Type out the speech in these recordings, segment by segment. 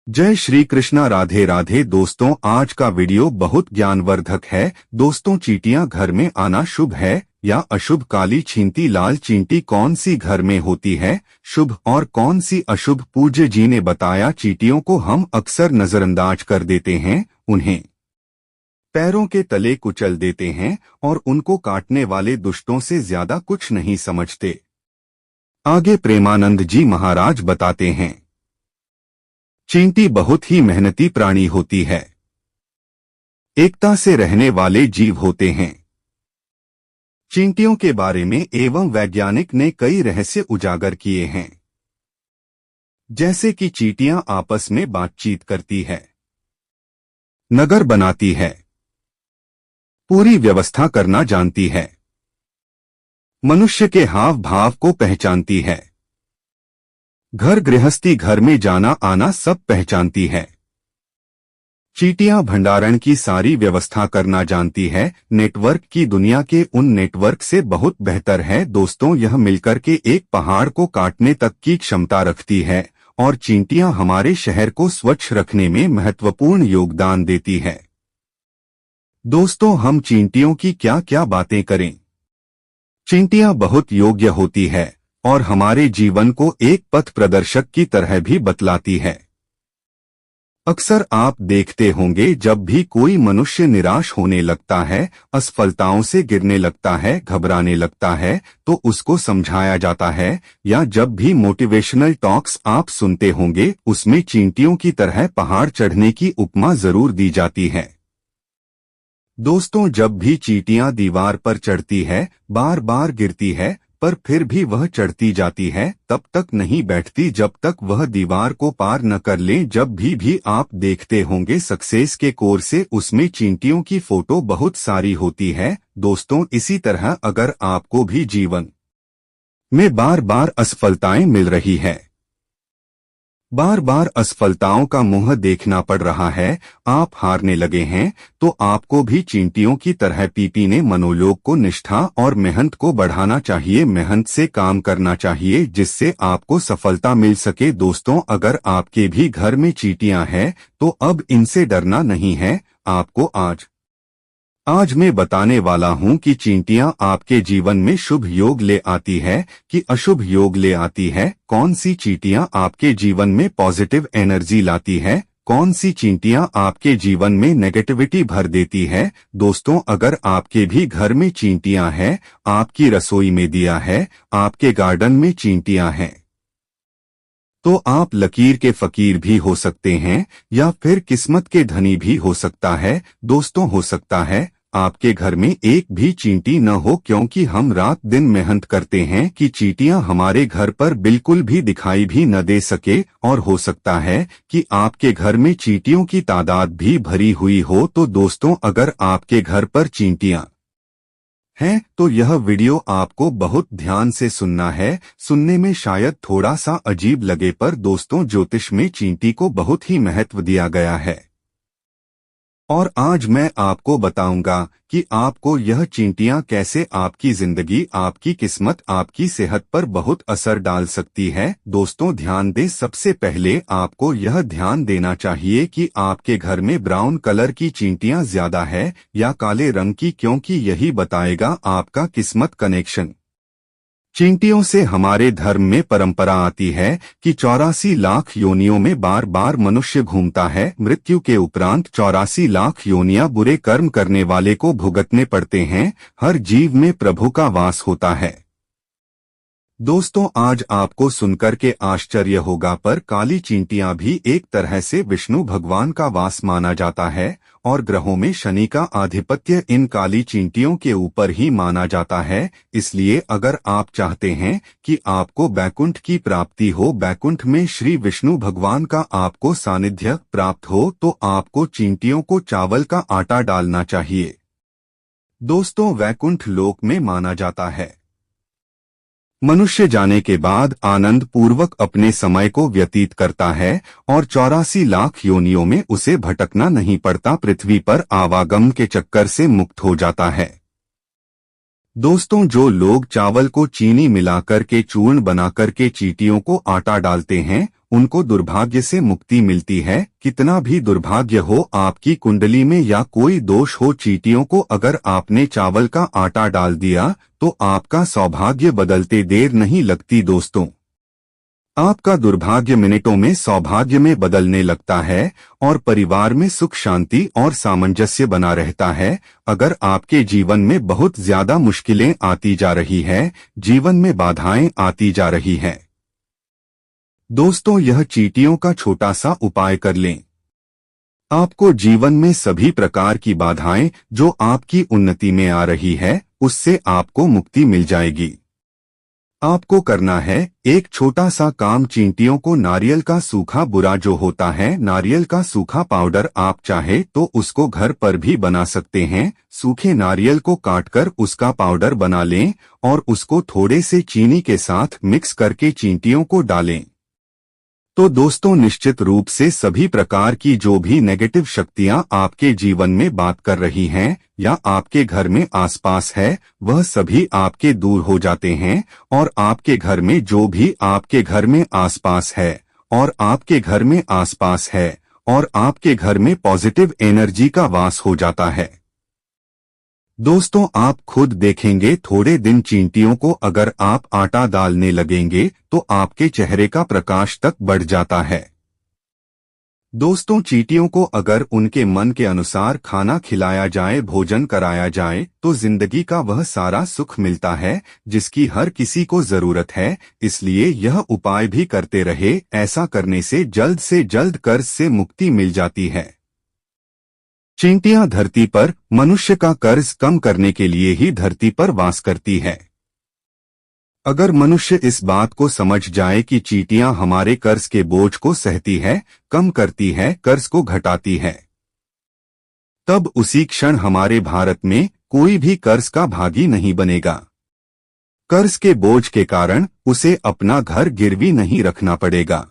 जय श्री कृष्णा। राधे राधे दोस्तों, आज का वीडियो बहुत ज्ञानवर्धक है। दोस्तों, चींटियां घर में आना शुभ है या अशुभ? काली चींटी लाल चींटी कौन सी घर में होती है, शुभ और कौन सी अशुभ? पूज्य जी ने बताया, चींटियों को हम अक्सर नजरअंदाज कर देते हैं, उन्हें पैरों के तले कुचल देते हैं और उनको काटने वाले दुष्टों से ज्यादा कुछ नहीं समझते। आगे प्रेमानंद जी महाराज बताते हैं, चींटी बहुत ही मेहनती प्राणी होती है, एकता से रहने वाले जीव होते हैं। चींटियों के बारे में एवं वैज्ञानिक ने कई रहस्य उजागर किए हैं, जैसे कि चींटियां आपस में बातचीत करती है, नगर बनाती है, पूरी व्यवस्था करना जानती है, मनुष्य के हाव भाव को पहचानती है, घर गृहस्थी घर में जाना आना सब पहचानती है। चींटियां भंडारण की सारी व्यवस्था करना जानती है, नेटवर्क की दुनिया के उन नेटवर्क से बहुत बेहतर है। दोस्तों, यह मिलकर के एक पहाड़ को काटने तक की क्षमता रखती है और चींटियां हमारे शहर को स्वच्छ रखने में महत्वपूर्ण योगदान देती है। दोस्तों, हम चींटियों की क्या क्या बातें करें। चींटियां बहुत योग्य होती है और हमारे जीवन को एक पथ प्रदर्शक की तरह भी बतलाती है। अक्सर आप देखते होंगे, जब भी कोई मनुष्य निराश होने लगता है, असफलताओं से गिरने लगता है, घबराने लगता है, तो उसको समझाया जाता है, या जब भी मोटिवेशनल टॉक्स आप सुनते होंगे, उसमें चींटियों की तरह पहाड़ चढ़ने की उपमा जरूर दी जाती है। दोस्तों, जब भी चींटियां दीवार पर चढ़ती है, बार बार गिरती है, पर फिर भी वह चढ़ती जाती है, तब तक नहीं बैठती जब तक वह दीवार को पार न कर ले। जब भी आप देखते होंगे सक्सेस के कोर्स से, उसमें चींटियों की फोटो बहुत सारी होती है। दोस्तों, इसी तरह अगर आपको भी जीवन में बार बार असफलताएं मिल रही है, बार बार असफलताओं का मुंह देखना पड़ रहा है, आप हारने लगे हैं, तो आपको भी चींटियों की तरह पीपीने मनोयोग को, निष्ठा और मेहनत को बढ़ाना चाहिए। मेहनत से काम करना चाहिए, जिससे आपको सफलता मिल सके। दोस्तों, अगर आपके भी घर में चींटियां हैं, तो अब इनसे डरना नहीं है। आपको आज मैं बताने वाला हूं कि चींटियां आपके जीवन में शुभ योग ले आती है कि अशुभ योग ले आती है। कौन सी चींटियां आपके जीवन में पॉजिटिव एनर्जी लाती है, कौन सी चींटियां आपके जीवन में नेगेटिविटी भर देती है। दोस्तों, अगर आपके भी घर में चींटियां हैं, आपकी रसोई में दिया है, आपके गार्डन में चींटियां हैं, तो आप लकीर के फकीर भी हो सकते हैं या फिर किस्मत के धनी भी हो सकता है। दोस्तों, हो सकता है आपके घर में एक भी चींटी न हो, क्योंकि हम रात दिन मेहनत करते हैं कि चींटियां हमारे घर पर बिल्कुल भी दिखाई भी न दे सके। और हो सकता है कि आपके घर में चींटियों की तादाद भी भरी हुई हो। तो दोस्तों, अगर आपके घर पर चींटियां हैं, तो यह वीडियो आपको बहुत ध्यान से सुनना है। सुनने में शायद थोड़ा सा अजीब लगे, पर दोस्तों, ज्योतिष में चींटी को बहुत ही महत्व दिया गया है और आज मैं आपको बताऊंगा कि आपको यह चींटियां कैसे आपकी जिंदगी, आपकी किस्मत, आपकी सेहत पर बहुत असर डाल सकती है। दोस्तों, ध्यान दें, सबसे पहले आपको यह ध्यान देना चाहिए कि आपके घर में ब्राउन कलर की चींटियां ज्यादा है या काले रंग की, क्योंकि यही बताएगा आपका किस्मत कनेक्शन। चींटियों से हमारे धर्म में परंपरा आती है कि 84 लाख योनियों में बार बार मनुष्य घूमता है। मृत्यु के उपरांत 84 लाख योनियां बुरे कर्म करने वाले को भुगतने पड़ते हैं। हर जीव में प्रभु का वास होता है। दोस्तों, आज आपको सुनकर के आश्चर्य होगा, पर काली चींटियां भी एक तरह से विष्णु भगवान का वास माना जाता है और ग्रहों में शनि का आधिपत्य इन काली चींटियों के ऊपर ही माना जाता है। इसलिए अगर आप चाहते हैं कि आपको बैकुंठ की प्राप्ति हो, बैकुंठ में श्री विष्णु भगवान का आपको सानिध्य प्राप्त हो, तो आपको चींटियों को चावल का आटा डालना चाहिए। दोस्तों, वैकुंठ लोक में माना जाता है मनुष्य जाने के बाद आनंद पूर्वक अपने समय को व्यतीत करता है और 84 लाख योनियों में उसे भटकना नहीं पड़ता, पृथ्वी पर आवागमन के चक्कर से मुक्त हो जाता है। दोस्तों, जो लोग चावल को चीनी मिलाकर के चूर्ण बनाकर के चींटियों को आटा डालते हैं, उनको दुर्भाग्य से मुक्ति मिलती है। कितना भी दुर्भाग्य हो आपकी कुंडली में या कोई दोष हो, चींटियों को अगर आपने चावल का आटा डाल दिया तो आपका सौभाग्य बदलते देर नहीं लगती दोस्तों। आपका दुर्भाग्य मिनटों में सौभाग्य में बदलने लगता है और परिवार में सुख शांति और सामंजस्य बना रहता है। अगर आपके जीवन में बहुत ज्यादा मुश्किलें आती जा रही है, जीवन में बाधाएं आती जा रही हैं, दोस्तों यह चींटियों का छोटा सा उपाय कर लें। आपको जीवन में सभी प्रकार की बाधाएं जो आपकी उन्नति में आ रही है उससे आपको मुक्ति मिल जाएगी। आपको करना है एक छोटा सा काम, चींटियों को नारियल का सूखा बुरा जो होता है, नारियल का सूखा पाउडर आप चाहे तो उसको घर पर भी बना सकते हैं। सूखे नारियल को काटकर उसका पाउडर बना लें और उसको थोड़े से चीनी के साथ मिक्स करके चींटियों को डालें। तो दोस्तों निश्चित रूप से सभी प्रकार की जो भी नेगेटिव शक्तियां आपके जीवन में बात कर रही हैं या आपके घर में आसपास है, वह सभी आपके दूर हो जाते हैं और आपके घर में जो भी आपके घर में आसपास है और आपके घर में आसपास है और आपके घर में पॉजिटिव एनर्जी का वास हो जाता है। दोस्तों आप खुद देखेंगे थोड़े दिन चींटियों को अगर आप आटा डालने लगेंगे तो आपके चेहरे का प्रकाश तक बढ़ जाता है। दोस्तों चींटियों को अगर उनके मन के अनुसार खाना खिलाया जाए, भोजन कराया जाए तो जिंदगी का वह सारा सुख मिलता है जिसकी हर किसी को जरूरत है। इसलिए यह उपाय भी करते रहे, ऐसा करने से जल्द कर्ज से मुक्ति मिल जाती है। चींटियां धरती पर मनुष्य का कर्ज कम करने के लिए ही धरती पर वास करती है। अगर मनुष्य इस बात को समझ जाए कि चींटियां हमारे कर्ज के बोझ को सहती है, कम करती है, कर्ज को घटाती है, तब उसी क्षण हमारे भारत में कोई भी कर्ज का भागी नहीं बनेगा। कर्ज के बोझ के कारण उसे अपना घर गिरवी नहीं रखना पड़ेगा।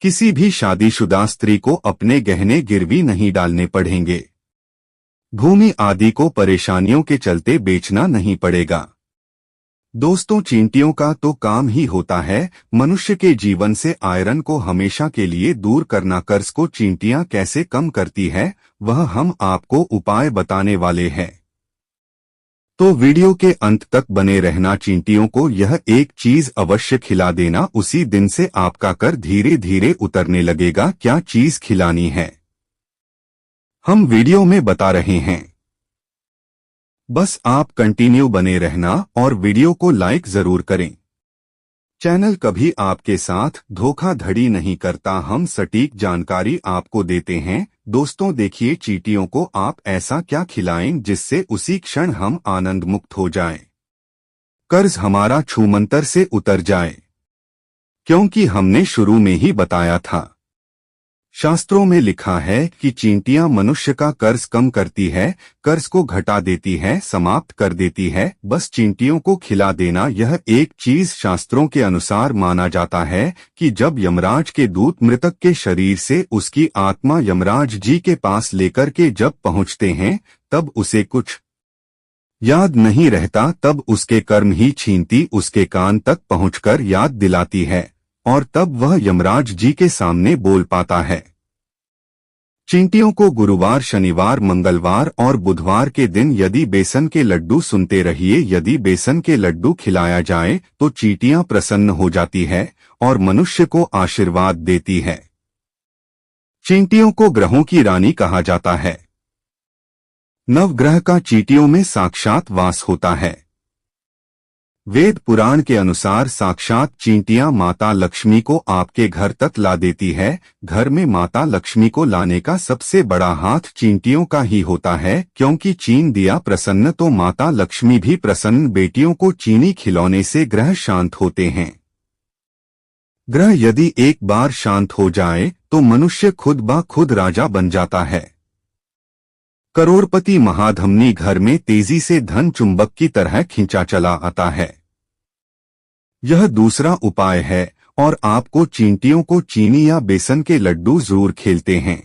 किसी भी शादीशुदा स्त्री को अपने गहने गिरवी नहीं डालने पड़ेंगे। भूमि आदि को परेशानियों के चलते बेचना नहीं पड़ेगा। दोस्तों चींटियों का तो काम ही होता है मनुष्य के जीवन से आयरन को हमेशा के लिए दूर करना। कर्ज को चींटियां कैसे कम करती है वह हम आपको उपाय बताने वाले हैं, तो वीडियो के अंत तक बने रहना। चींटियों को यह एक चीज अवश्य खिला देना, उसी दिन से आपका कर धीरे धीरे उतरने लगेगा। क्या चीज खिलानी है हम वीडियो में बता रहे हैं, बस आप कंटिन्यू बने रहना और वीडियो को लाइक जरूर करें। चैनल कभी आपके साथ धोखाधड़ी नहीं करता, हम सटीक जानकारी आपको देते हैं। दोस्तों देखिए चींटियों को आप ऐसा क्या खिलाएं जिससे उसी क्षण हम आनंद मुक्त हो जाएं, कर्ज हमारा छूमंतर से उतर जाए, क्योंकि हमने शुरू में ही बताया था। शास्त्रों में लिखा है कि चींटियां मनुष्य का कर्ज कम करती है, कर्ज को घटा देती है, समाप्त कर देती है। बस चींटियों को खिला देना यह एक चीज शास्त्रों के अनुसार माना जाता है कि जब यमराज के दूत मृतक के शरीर से उसकी आत्मा यमराज जी के पास लेकर के जब पहुंचते हैं तब उसे कुछ याद नहीं रहता, तब उसके कर्म ही छीनती उसके कान तक पहुंचकर याद दिलाती है और तब वह यमराज जी के सामने बोल पाता है। चींटियों को गुरुवार, शनिवार, मंगलवार और बुधवार के दिन यदि बेसन के लड्डू, सुनते रहिए, यदि बेसन के लड्डू खिलाया जाए तो चींटियां प्रसन्न हो जाती है और मनुष्य को आशीर्वाद देती है। चींटियों को ग्रहों की रानी कहा जाता है। नवग्रह का चींटियों में साक्षात वास होता है। वेद पुराण के अनुसार साक्षात चींटियां माता लक्ष्मी को आपके घर तक ला देती है। घर में माता लक्ष्मी को लाने का सबसे बड़ा हाथ चींटियों का ही होता है, क्योंकि चीन दिया प्रसन्न तो माता लक्ष्मी भी प्रसन्न। बेटियों को चीनी खिलौने से ग्रह शांत होते हैं। ग्रह यदि एक बार शांत हो जाए तो मनुष्य खुद ब खुद राजा बन जाता है। करोड़पति महाधमनी घर में तेजी से धन चुंबक की तरह खींचा चला आता है। यह दूसरा उपाय है और आपको चींटियों को चीनी या बेसन के लड्डू जरूर खेलते हैं।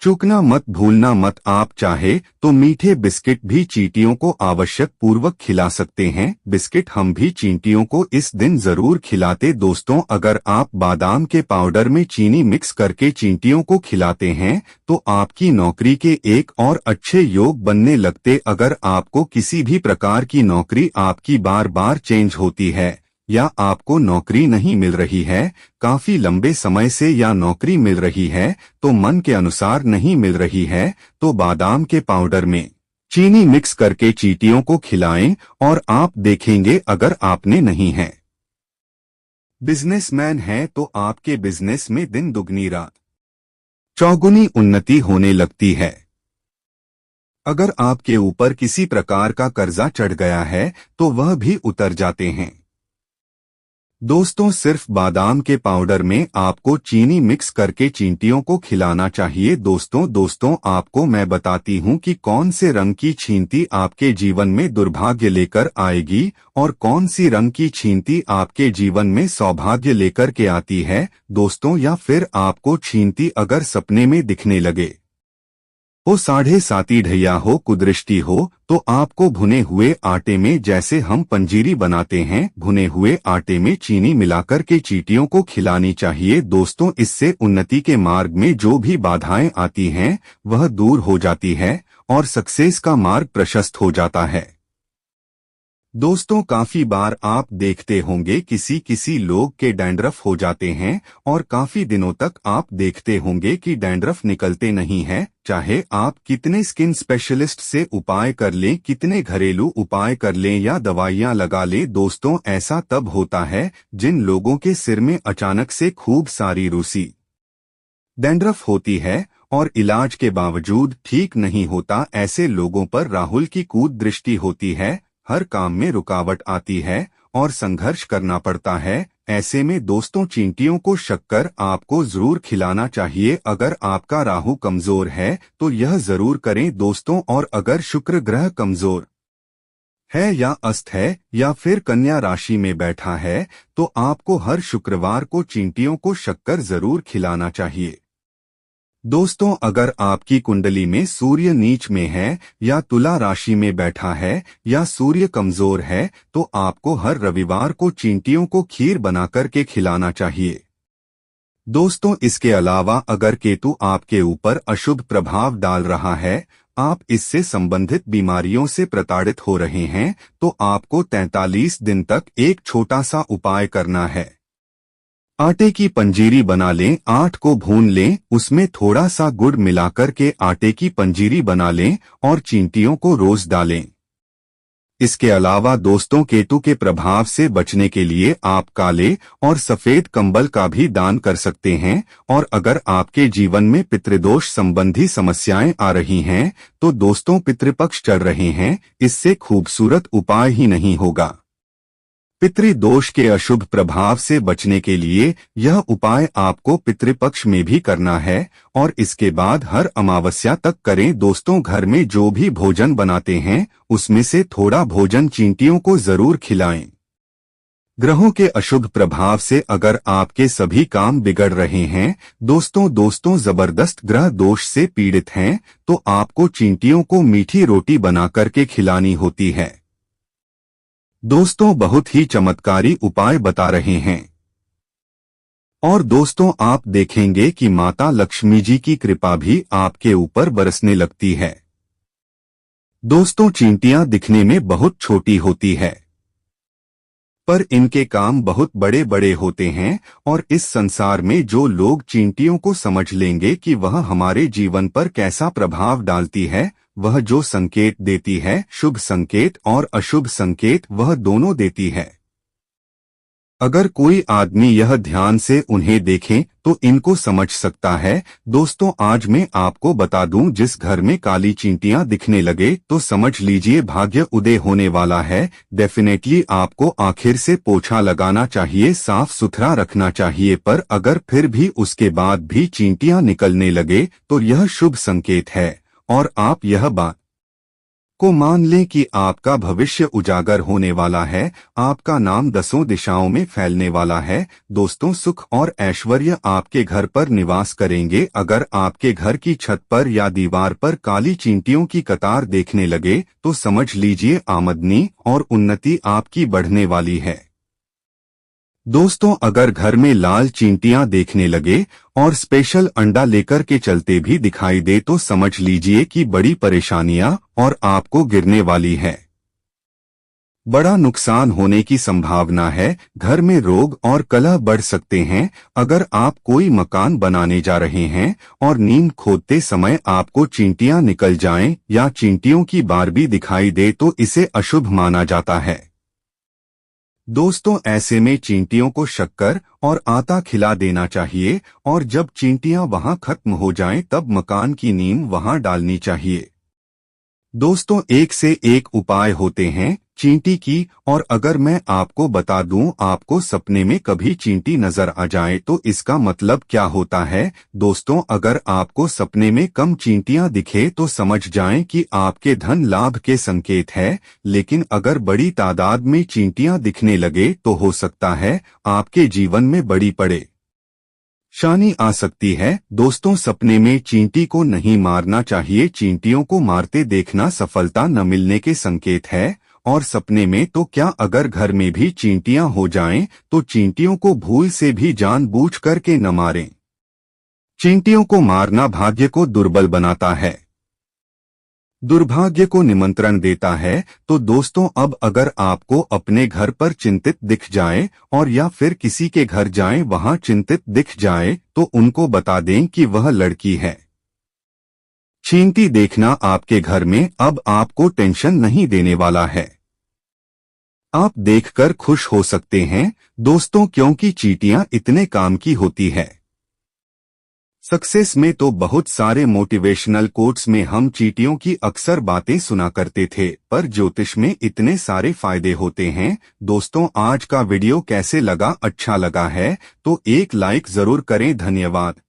चूकना मत, भूलना मत। आप चाहे तो मीठे बिस्किट भी चींटियों को आवश्यक पूर्वक खिला सकते हैं। बिस्किट हम भी चींटियों को इस दिन जरूर खिलाते। दोस्तों, अगर आप बादाम के पाउडर में चीनी मिक्स करके चींटियों को खिलाते हैं तो आपकी नौकरी के एक और अच्छे योग बनने लगते। अगर आपको किसी भी प्रकार की नौकरी आपकी बार बार चेंज होती है या आपको नौकरी नहीं मिल रही है काफी लंबे समय से, या नौकरी मिल रही है तो मन के अनुसार नहीं मिल रही है, तो बादाम के पाउडर में चीनी मिक्स करके चींटियों को खिलाएं और आप देखेंगे। अगर आपने नहीं है बिजनेसमैन है तो आपके बिजनेस में दिन दुगनी रात चौगुनी उन्नति होने लगती है। अगर आपके ऊपर किसी प्रकार का कर्जा चढ़ गया है तो वह भी उतर जाते हैं। दोस्तों, सिर्फ बादाम के पाउडर में आपको चीनी मिक्स करके चींटियों को खिलाना चाहिए। दोस्तों आपको मैं बताती हूँ कि कौन से रंग की चींटी आपके जीवन में दुर्भाग्य लेकर आएगी और कौन सी रंग की चींटी आपके जीवन में सौभाग्य लेकर के आती है। दोस्तों, या फिर आपको चींटी अगर सपने में दिखने लगे, हो साढ़े साती ढैया हो, कुदृष्टि हो, तो आपको भुने हुए आटे में, जैसे हम पंजीरी बनाते हैं, भुने हुए आटे में चीनी मिलाकर के चींटियों को खिलानी चाहिए। दोस्तों, इससे उन्नति के मार्ग में जो भी बाधाएं आती हैं वह दूर हो जाती है और सक्सेस का मार्ग प्रशस्त हो जाता है। दोस्तों, काफी बार आप देखते होंगे किसी लोग के डैंड्रफ हो जाते हैं और काफी दिनों तक आप देखते होंगे कि डैंड्रफ निकलते नहीं है। चाहे आप कितने स्किन स्पेशलिस्ट से उपाय कर लें, कितने घरेलू उपाय कर लें या दवाइयां लगा लें, दोस्तों ऐसा तब होता है जिन लोगों के सिर में अचानक से खूब सारी रूसी डैंड्रफ होती है और इलाज के बावजूद ठीक नहीं होता। ऐसे लोगों पर राहुल की कूद दृष्टि होती है, हर काम में रुकावट आती है और संघर्ष करना पड़ता है। ऐसे में दोस्तों, चींटियों को शक्कर आपको जरूर खिलाना चाहिए। अगर आपका राहु कमजोर है तो यह जरूर करें दोस्तों। और अगर शुक्र ग्रह कमजोर है या अस्त है या फिर कन्या राशि में बैठा है तो आपको हर शुक्रवार को चींटियों को शक्कर जरूर खिलाना चाहिए। दोस्तों, अगर आपकी कुंडली में सूर्य नीच में है या तुला राशि में बैठा है या सूर्य कमजोर है तो आपको हर रविवार को चींटियों को खीर बनाकर के खिलाना चाहिए। दोस्तों, इसके अलावा अगर केतु आपके ऊपर अशुभ प्रभाव डाल रहा है, आप इससे संबंधित बीमारियों से प्रताड़ित हो रहे हैं, तो आपको 43 दिन तक एक छोटा सा उपाय करना है। आटे की पंजीरी बना लें, आटे को भून लें, उसमें थोड़ा सा गुड़ मिलाकर के आटे की पंजीरी बना लें और चींटियों को रोज डालें। इसके अलावा दोस्तों, केतु के प्रभाव से बचने के लिए आप काले और सफेद कंबल का भी दान कर सकते हैं। और अगर आपके जीवन में पितृदोष संबंधी समस्याएं आ रही हैं तो दोस्तों, पितृपक्ष चल रहे हैं, इससे खूबसूरत उपाय ही नहीं होगा। पितृदोष के अशुभ प्रभाव से बचने के लिए यह उपाय आपको पितृपक्ष में भी करना है और इसके बाद हर अमावस्या तक करें। दोस्तों, घर में जो भी भोजन बनाते हैं उसमें से थोड़ा भोजन चींटियों को जरूर खिलाएं। ग्रहों के अशुभ प्रभाव से अगर आपके सभी काम बिगड़ रहे हैं, दोस्तों जबरदस्त ग्रह दोष से पीड़ित हैं, तो आपको चींटियों को मीठी रोटी बना करके खिलानी होती है। दोस्तों, बहुत ही चमत्कारी उपाय बता रहे हैं और दोस्तों, आप देखेंगे कि माता लक्ष्मी जी की कृपा भी आपके ऊपर बरसने लगती है। दोस्तों, चींटियां दिखने में बहुत छोटी होती है पर इनके काम बहुत बड़े बड़े होते हैं और इस संसार में जो लोग चींटियों को समझ लेंगे कि वह हमारे जीवन पर कैसा प्रभाव डालती है, वह जो संकेत देती है, शुभ संकेत और अशुभ संकेत, वह दोनों देती है। अगर कोई आदमी यह ध्यान से उन्हें देखे तो इनको समझ सकता है। दोस्तों, आज मैं आपको बता दूं, जिस घर में काली चींटियां दिखने लगे तो समझ लीजिए भाग्य उदय होने वाला है। डेफिनेटली आपको आखिर से पोछा लगाना चाहिए, साफ सुथरा रखना चाहिए, पर अगर फिर भी उसके बाद भी चींटियां निकलने लगे तो यह शुभ संकेत है और आप यह बात को मान लें कि आपका भविष्य उजागर होने वाला है, आपका नाम 10 दिशाओं में फैलने वाला है। दोस्तों, सुख और ऐश्वर्य आपके घर पर निवास करेंगे। अगर आपके घर की छत पर या दीवार पर काली चींटियों की कतार देखने लगे तो समझ लीजिए आमदनी और उन्नति आपकी बढ़ने वाली है। दोस्तों, अगर घर में लाल चींटियां देखने लगे और स्पेशल अंडा लेकर के चलते भी दिखाई दे तो समझ लीजिए कि बड़ी परेशानियां और आपको गिरने वाली है। बड़ा नुकसान होने की संभावना है। घर में रोग और कलह बढ़ सकते हैं। अगर आप कोई मकान बनाने जा रहे हैं और नींव खोदते समय आपको चींटियां निकल जाएं या चींटियों की बारबी दिखाई दे तो इसे अशुभ माना जाता है। दोस्तों, ऐसे में चींटियों को शक्कर और आटा खिला देना चाहिए और जब चींटियां वहां खत्म हो जाएं तब मकान की नींव वहां डालनी चाहिए। दोस्तों, एक से एक उपाय होते हैं चींटी की, और अगर मैं आपको बता दूं आपको सपने में कभी चींटी नजर आ जाए तो इसका मतलब क्या होता है। दोस्तों, अगर आपको सपने में कम चींटियां दिखे तो समझ जाएं कि आपके धन लाभ के संकेत है, लेकिन अगर बड़ी तादाद में चींटियां दिखने लगे तो हो सकता है आपके जीवन में बड़ी परेशानी आ सकती है। दोस्तों, सपने में चींटी को नहीं मारना चाहिए। चींटियों को मारते देखना सफलता न मिलने के संकेत है। और सपने में तो क्या, अगर घर में भी चींटियां हो जाएं तो चींटियों को भूल से भी जानबूझ करके न मारें। चींटियों को मारना भाग्य को दुर्बल बनाता है, दुर्भाग्य को निमंत्रण देता है। तो दोस्तों, अब अगर आपको अपने घर पर चिंतित दिख जाए और या फिर किसी के घर जाएं वहां चिंतित दिख जाए तो उनको बता दें कि वह लड़की है। चींटी देखना आपके घर में अब आपको टेंशन नहीं देने वाला है। आप देखकर खुश हो सकते हैं दोस्तों, क्योंकि चींटियां इतने काम की होती है। सक्सेस में तो बहुत सारे मोटिवेशनल कोट्स में हम चींटियों की अक्सर बातें सुना करते थे, पर ज्योतिष में इतने सारे फायदे होते हैं। दोस्तों, आज का वीडियो कैसे लगा? अच्छा लगा है तो एक लाइक जरूर करें। धन्यवाद।